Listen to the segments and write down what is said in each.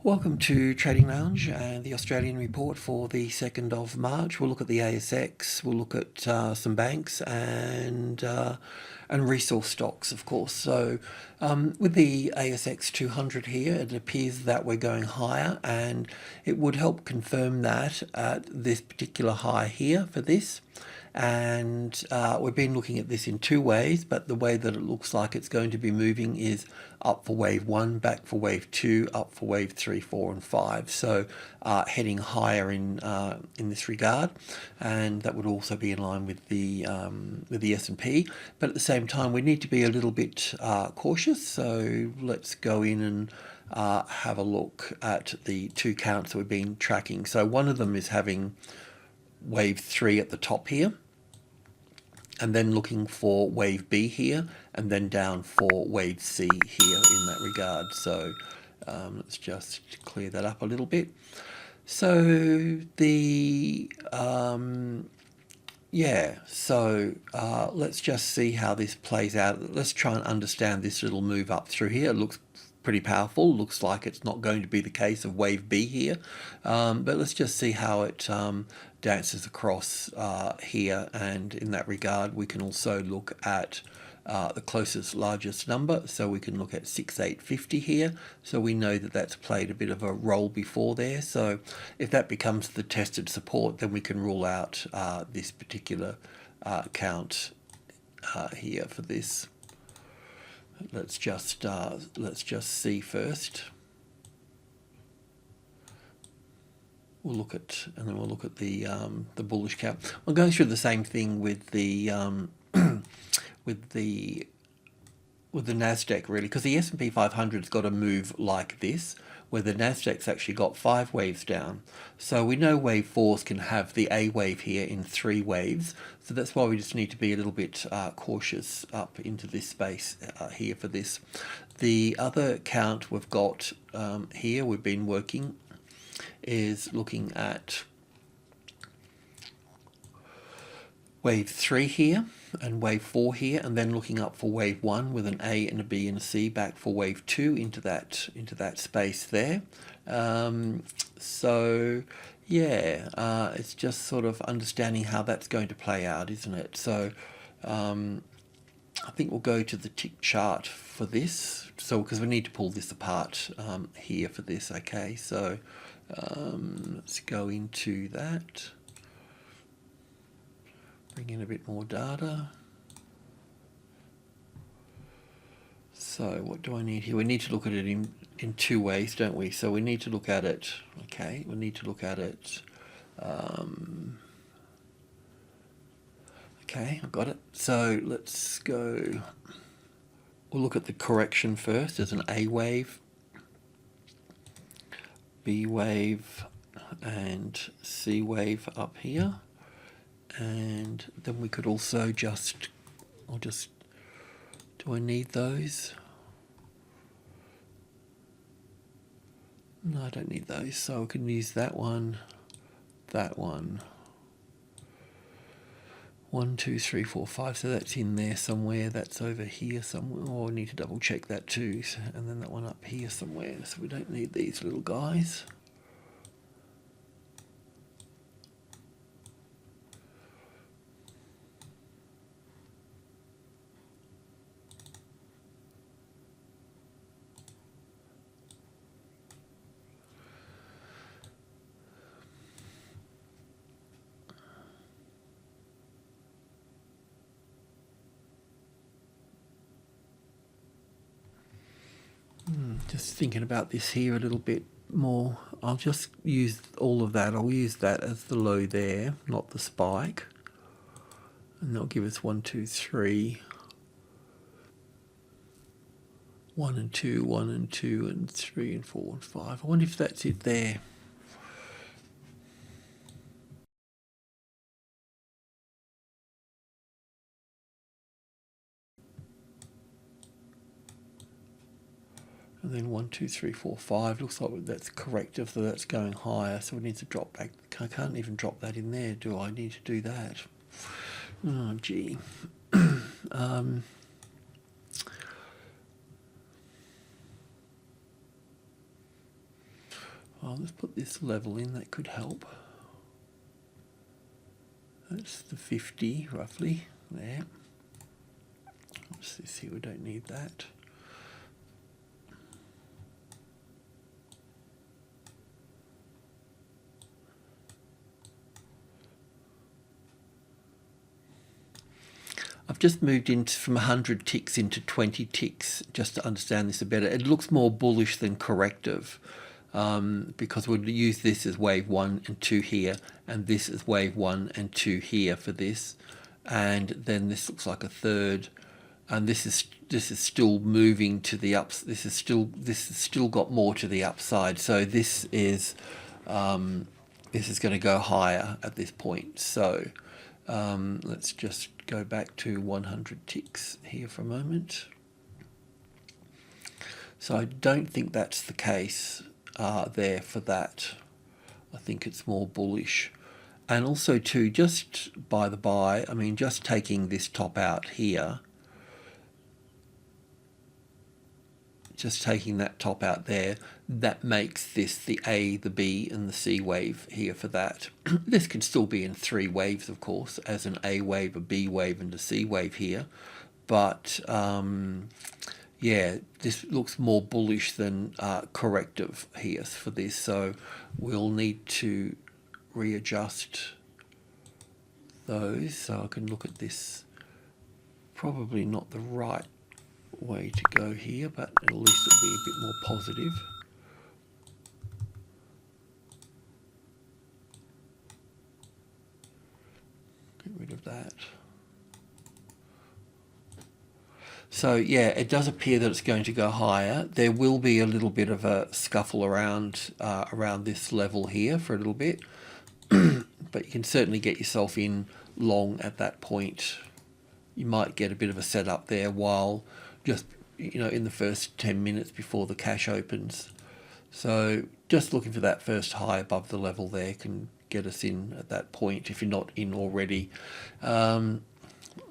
Welcome to Trading Lounge and the Australian report for the 2nd of March. We'll look at the ASX, we'll look at some banks and resource stocks, of course. So with the ASX200 here, it appears that we're going higher, and it would help confirm that at this particular high here for this. And we've been looking at this in two ways, but the way that it looks like it's going to be moving is up for wave 1, back for wave 2, up for wave 3, 4 and 5. So heading higher in this regard, and that would also be in line with the S&P. But at the same time, we need to be a little bit cautious. So let's go in and have a look at the two counts that we've been tracking. So one of them is having wave 3 at the top here, and then looking for wave B here, and then down for wave C here in that regard. So let's just clear that up a little bit. So the let's just see how this plays out. Let's try and understand this little move up through here. It looks pretty powerful. Looks like it's not going to be the case of wave B here, but let's just see how it dances across here. And in that regard, we can also look at the closest largest number. So we can look at 6850 here. So we know that that's played a bit of a role before there. So if that becomes the tested support, then we can rule out this particular count here for this. Let's just see first. We'll look at, and then we'll look at the bullish count. I'm going through the same thing with the with the Nasdaq, really, because the S&P 500's got to move like this, where the Nasdaq's actually got 5 waves down. So we know wave 4s can have the A wave here in 3 waves. So that's why we just need to be a little bit cautious up into this space here for this. The other count we've got here, we've been working, is looking at wave 3 here and wave 4 here, and then looking up for wave 1 with an A and a B and a C, back for wave 2 into that space there. So yeah, it's just sort of understanding how that's going to play out, isn't it? So I think we'll go to the tick chart for this, so because we need to pull this apart here for this. Okay, so let's go into that. Bring in a bit more data. So what do I need here? We need to look at it in two ways, don't we? So we need to look at it, okay, we need to look at it, okay, I've got it. So let's go, we'll look at the correction first. There's an A wave, B wave and C wave up here. And then we could also do I need those? No, I don't need those, so I can use that one, 1, 2, 3, 4, 5, so that's in there somewhere, that's over here somewhere. Oh, I need to double check that too, and then that one up here somewhere, so we don't need these little guys. Just thinking about this here a little bit more. I'll just use all of that. I'll use that as the low there, not the spike. And that'll give us 1, 2, 3. 1 and 2, 1 and 2, and 3 and 4 and 5. I wonder if that's it there. And then 1, 2, 3, 4, 5. Looks like that's corrective, so that's going higher. So we need to drop back. I can't even drop that in there, do I? Need to do that. Oh, gee. Well, let's put this level in, that could help. That's the 50 roughly there. What's this here? We don't need that. I've just moved into from 100 ticks into 20 ticks just to understand this a better. It looks more bullish than corrective because we'll use this as wave 1 and 2 here, and this as wave 1 and 2 here for this, and then this looks like a third, and this is still moving to the ups. This has still got more to the upside. So this is going to go higher at this point. So let's just go back to 100 ticks here for a moment. So I don't think that's the case there for that. I think it's more bullish. And also too, just by the by, I mean, just taking this top out here, just taking that top out there, that makes this the A, the B, and the C wave here for that. This can still be in 3 waves, of course, as an A wave, a B wave, and a C wave here. But yeah, this looks more bullish than corrective here for this. So we'll need to readjust those. So I can look at this, probably not the right way to go here, but at least it'll be a bit more positive. Get rid of that. So yeah, it does appear that it's going to go higher. There will be a little bit of a scuffle around around this level here for a little bit, but you can certainly get yourself in long at that point. You might get a bit of a setup there while just, you know, in the first 10 minutes before the cash opens. So just looking for that first high above the level there can get us in at that point if you're not in already. I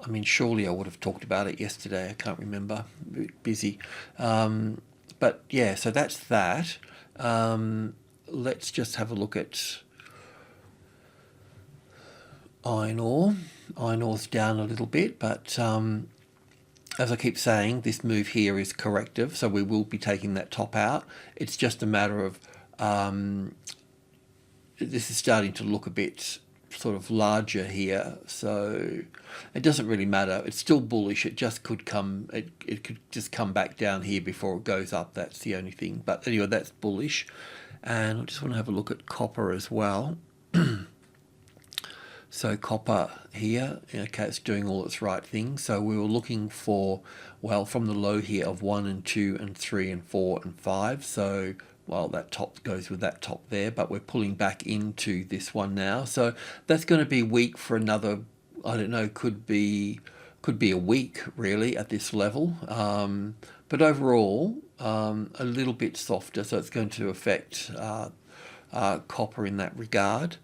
mean, surely I would have talked about it yesterday. I can't remember. A bit busy. But yeah, so that's that. Let's just have a look at iron ore. Iron ore's down a little bit, but as I keep saying, this move here is corrective, so we will be taking that top out. It's just a matter of this is starting to look a bit sort of larger here, so it doesn't really matter. It's still bullish. It just could come, it could just come back down here before it goes up. That's the only thing. But anyway, that's bullish. And I just want to have a look at copper as well. So copper here, okay, it's doing all its right things. So we were looking for, well, from the low here of 1 and 2 and 3 and 4 and 5. So, well, that top goes with that top there, but we're pulling back into this one now. So that's going to be weak for another, I don't know, could be a week really at this level. But overall, a little bit softer. So it's going to affect copper in that regard.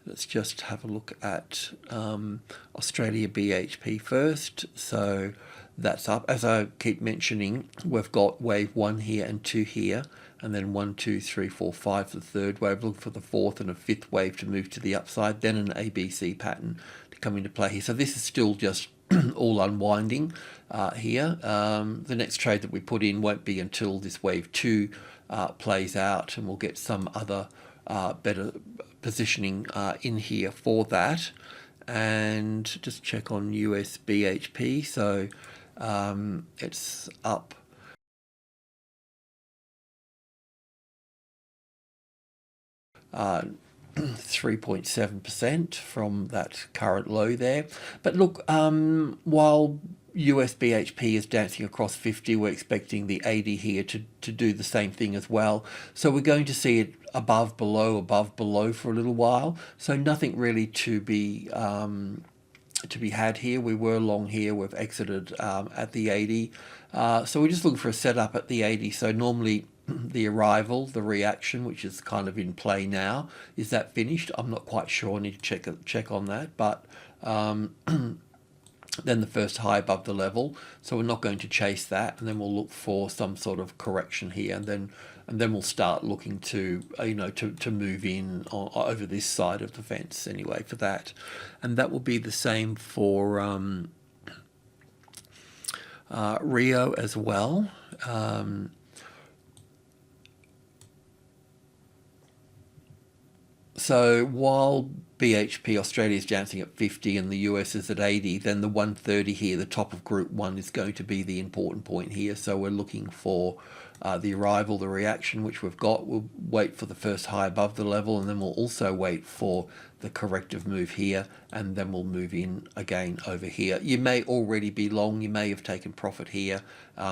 Let's just have a look at Australia BHP first. So that's up. As I keep mentioning, we've got wave 1 here and 2 here, and then 1, 2, 3, 4, 5 for the third wave. Look for the fourth and a fifth wave to move to the upside, then an ABC pattern to come into play here. So this is still just all unwinding here. The next trade that we put in won't be until this wave 2 plays out, and we'll get some other better positioning in here for that. And just check on US BHP. So it's up 3.7% from that current low there. But look, while US BHP is dancing across 50, we're expecting the 80 here to do the same thing as well. So we're going to see it above, below for a little while. So nothing really to be had here. We were long here. We've exited at the 80. So we're just looking for a setup at the 80. So normally the arrival, the reaction, which is kind of in play now, is that finished? I'm not quite sure. I need to check on that. But then the first high above the level. So we're not going to chase that, and then we'll look for some sort of correction here, and then we'll start looking to to move in over this side of the fence anyway for that. And that will be the same for RIO as well. So while BHP Australia is dancing at 50 and the US is at 80, then the 130 here, the top of group 1, is going to be the important point here. So we're looking for the arrival, the reaction, which we've got. We'll wait for the first high above the level, and then we'll also wait for the corrective move here, and then we'll move in again over here. You may already be long, you may have taken profit here.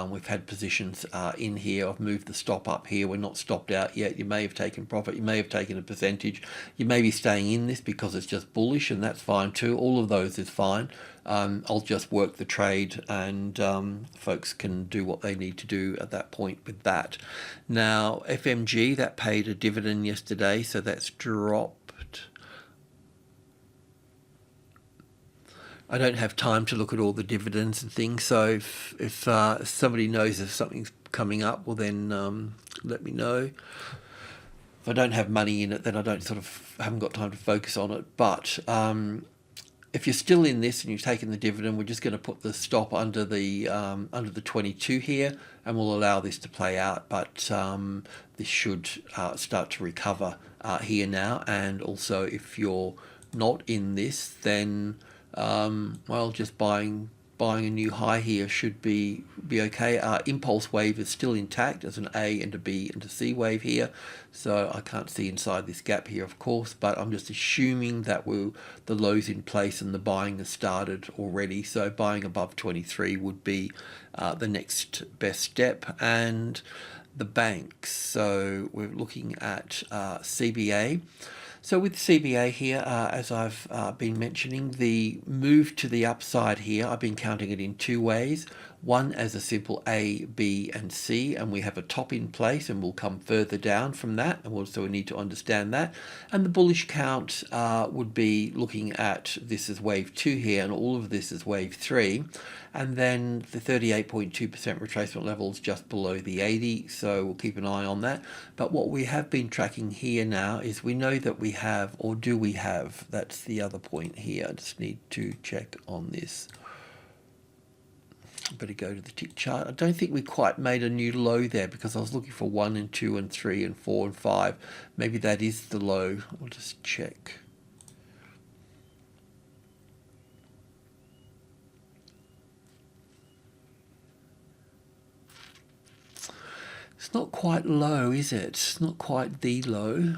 We've had positions in here. I've moved the stop up here. We're not stopped out yet. You may have taken profit. You may have taken a percentage. You may be staying in this because it's just bullish, and that's fine too. All of those is fine. I'll just work the trade, and folks can do what they need to do at that point with that. Now, FMG, that paid a dividend yesterday, so that's dropped. I don't have time to look at all the dividends and things, so if somebody knows if something's coming up, well then let me know. If I don't have money in it, then I haven't got time to focus on it. But if you're still in this and you've taken the dividend, we're just going to put the stop under the 22 here, and we'll allow this to play out. But this should start to recover here now. And also, if you're not in this, then well, just buying a new high here should be okay. Impulse wave is still intact as an A and a B and a C wave here, so I can't see inside this gap here, of course, but I'm just assuming that the low's in place and the buying has started already. So buying above 23 would be the next best step. And the banks, so we're looking at CBA. So with CBA here, as I've been mentioning, the move to the upside here, I've been counting it in two ways. One as a simple A, B, and C, and we have a top in place, and we'll come further down from that, and so we need to understand that. And the bullish count would be looking at this as wave 2 here, and all of this is wave 3. And then the 38.2% retracement level is just below the 80, so we'll keep an eye on that. But what we have been tracking here now is we know that we have, or do we have, that's the other point here. I just need to check on this. Better go to the tick chart. I don't think we quite made a new low there, because I was looking for 1 and 2 and 3 and 4 and 5. Maybe that is the low. I'll just check. It's not quite low, is it? It's not quite the low.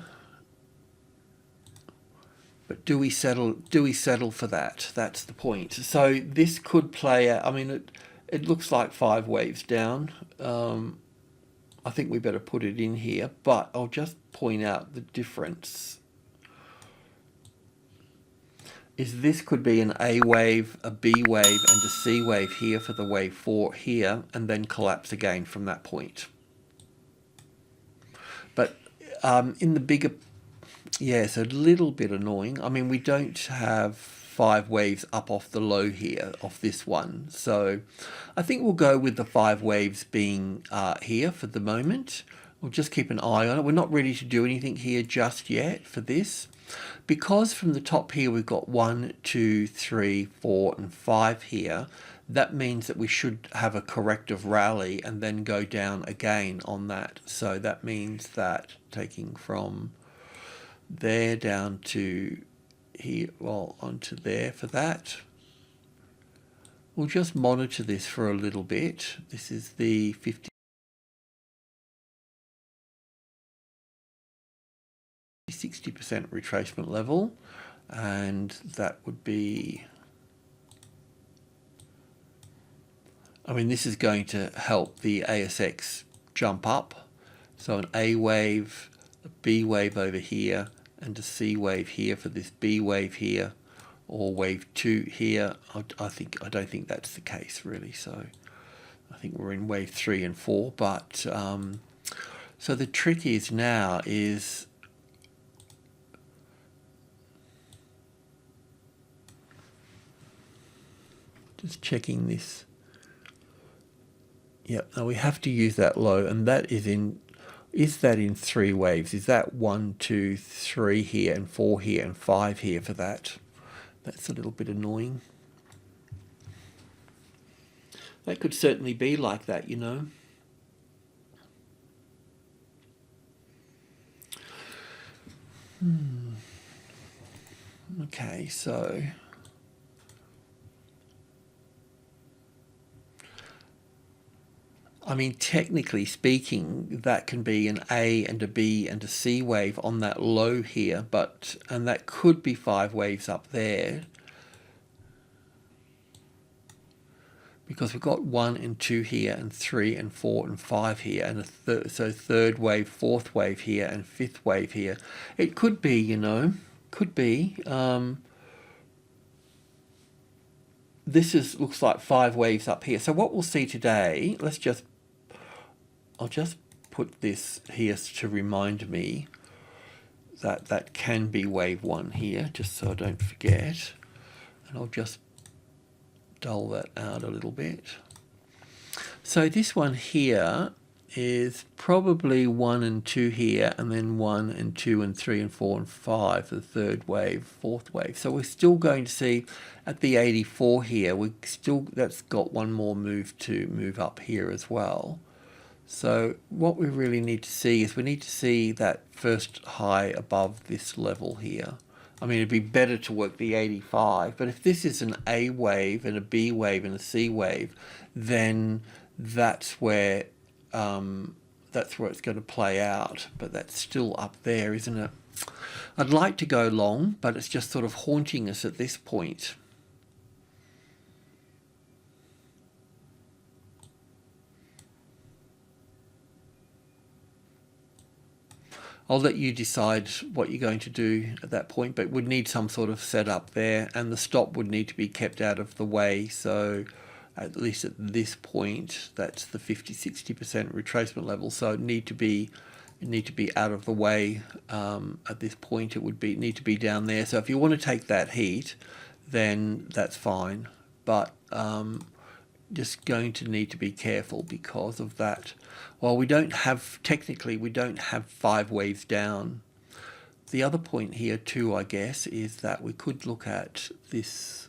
But do we settle for that? That's the point. So this could play out. I mean, it looks like 5 waves down. I think we better put it in here, but I'll just point out the difference. Is this could be an A wave, a B wave, and a C wave here for the wave 4 here, and then collapse again from that point. But in the bigger, yeah, it's a little bit annoying. I mean, we don't have 5 waves up off the low here, off this one. So I think we'll go with the 5 waves being here for the moment. We'll just keep an eye on it. We're not ready to do anything here just yet for this, because from the top here we've got 1, 2, 3, 4, and 5 here. That means that we should have a corrective rally and then go down again on that. So that means that taking from there down to here, well, onto there for that. We'll just monitor this for a little bit. This is the 60% retracement level, and that would be, I mean, this is going to help the ASX jump up. So an A wave, a B wave over here, and a C wave here for this B wave here, or wave 2 here. I don't think that's the case really. So I think we're in wave 3 and 4. But so the trick is now is Just checking this. Yep, now we have to use that low, and that is that in 3 waves? Is that 1, 2, 3 here, and 4 here, and 5 here for that? That's a little bit annoying. That could certainly be like that, you know. Okay, so I mean, technically speaking, that can be an A and a B and a C wave on that low here, and that could be 5 waves up there, because we've got 1 and 2 here, and 3 and 4 and 5 here, and so 3rd wave, 4th wave here, and 5th wave here. It could be, you know, could be. This looks like 5 waves up here. So what we'll see today, I'll just put this here to remind me that that can be wave 1 here, just so I don't forget. And I'll just dull that out a little bit. So this one here is probably 1 and 2 here, and then 1 and 2 and 3 and 4 and 5 for the 3rd wave, 4th wave. So we're still going to see at the 84 here, that's got one more move up here as well. So what we really need to see is we need to see that first high above this level here. I mean, it'd be better to work the 85, but if this is an A wave and a B wave and a C wave, then that's where it's going to play out. But that's still up there, isn't it? I'd like to go long, but it's just sort of haunting us at this point. I'll let you decide what you're going to do at that point, but would need some sort of setup there, and the stop would need to be kept out of the way. So at least at this point, that's the 50-60% retracement level. So it need to be out of the way. At this point, it would need to be down there. So if you want to take that heat, then that's fine. But just going to need to be careful because of that. Well, technically we don't have 5 waves down. The other point here too, I guess, is that we could look at this.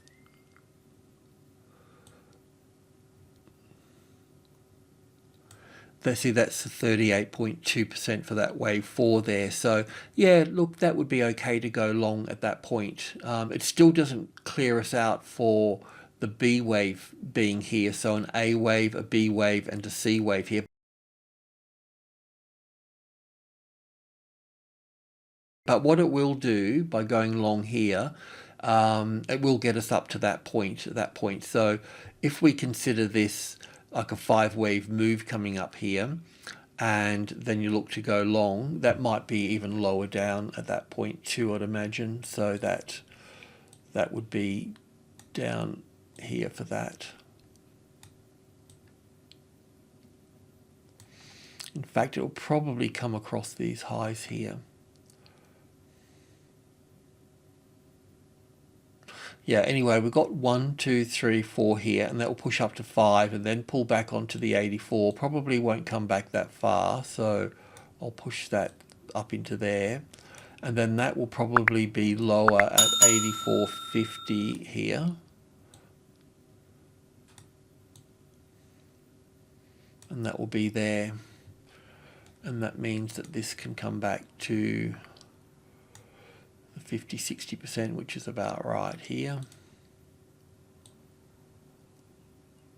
See, that's 38.2% for that wave 4 there. So yeah, look, that would be okay to go long at that point. It still doesn't clear us out for the B wave being here. So an A wave, a B wave, and a C wave here. But what it will do by going long here, it will get us up to that point. So if we consider this like a 5 wave move coming up here, and then you look to go long, that might be even lower down at that point too, I'd imagine. So that would be down here for that. In fact, it will probably come across these highs here. Yeah, anyway, we've got 1, 2, 3, 4 here, and that will push up to 5 and then pull back onto the 84. Probably won't come back that far, so I'll push that up into there. And then that will probably be lower at 84.50 here. And that will be there. And that means that this can come back to 50-60%, which is about right here.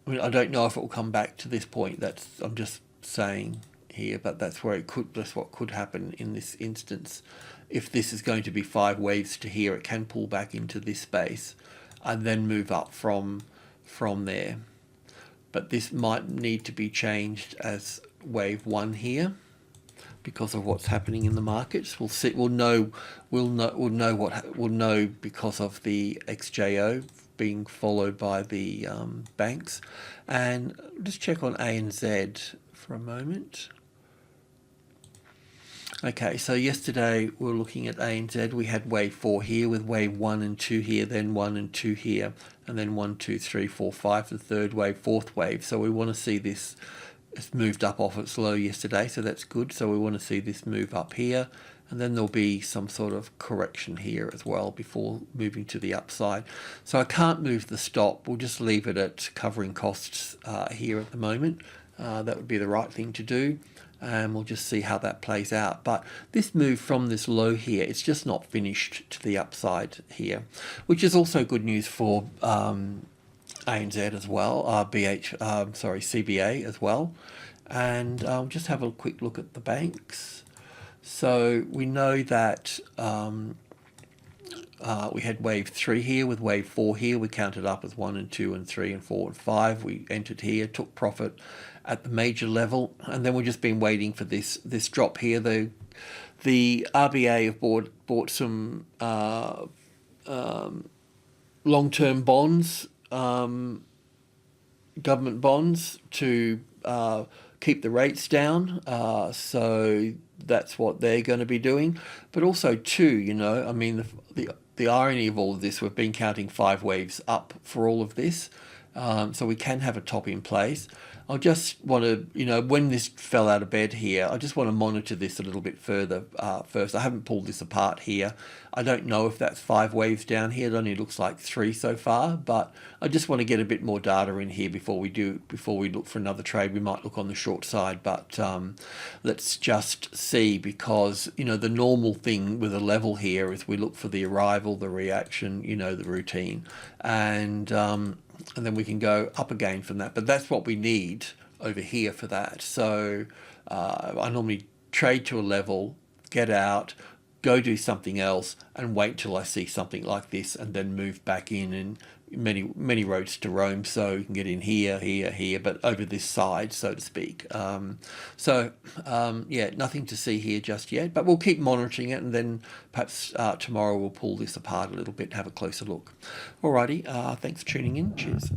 I mean, I don't know if it will come back to this point. I'm just saying here, but that's what could happen in this instance. If this is going to be 5 waves to here, it can pull back into this space and then move up from there. But this might need to be changed as wave 1 here, because of what's happening in the markets. We'll see. We'll know because of the XJO being followed by the banks. And just check on ANZ for a moment. Okay, so yesterday we were looking at ANZ. We had wave 4 here with wave 1 and 2 here, then 1 and 2 here, and then 1, 2, 3, 4, 5, the third wave, fourth wave. So we want to see this. It's moved up off its low yesterday, so that's good. So we want to see this move up here, and then there'll be some sort of correction here as well before moving to the upside. So I can't move the stop. We'll just leave it at covering costs here at the moment. That would be the right thing to do. And we'll just see how that plays out. But this move from this low here, it's just not finished to the upside here, which is also good news for ANZ as well, CBA as well. And I'll just have a quick look at the banks. So we know that we had wave 3 here with wave 4 here. We counted up as 1 and 2 and 3 and 4 and 5. We entered here, took profit at the major level, and then we've just been waiting for this drop here. The RBA have bought some long-term bonds, government bonds, to keep the rates down. So that's what they're going to be doing. But also too, I mean, the irony of all of this, we've been counting 5 waves up for all of this. So we can have a top in place. I just want to, when this fell out of bed here, I just want to monitor this a little bit further first. I haven't pulled this apart here. I don't know if that's 5 waves down here. It only looks like 3 so far, but I just want to get a bit more data in here before we look for another trade. We might look on the short side, but let's just see, because, the normal thing with a level here is we look for the arrival, the reaction, the routine, and then we can go up again from that. But that's what we need over here for that. So I normally trade to a level, get out, go do something else, and wait till I see something like this, and then move back in. And many roads to Rome, so you can get in here, but over this side, so to speak. Yeah, nothing to see here just yet, but we'll keep monitoring it, and then perhaps tomorrow we'll pull this apart a little bit and have a closer look. Alrighty, thanks for tuning in. Cheers.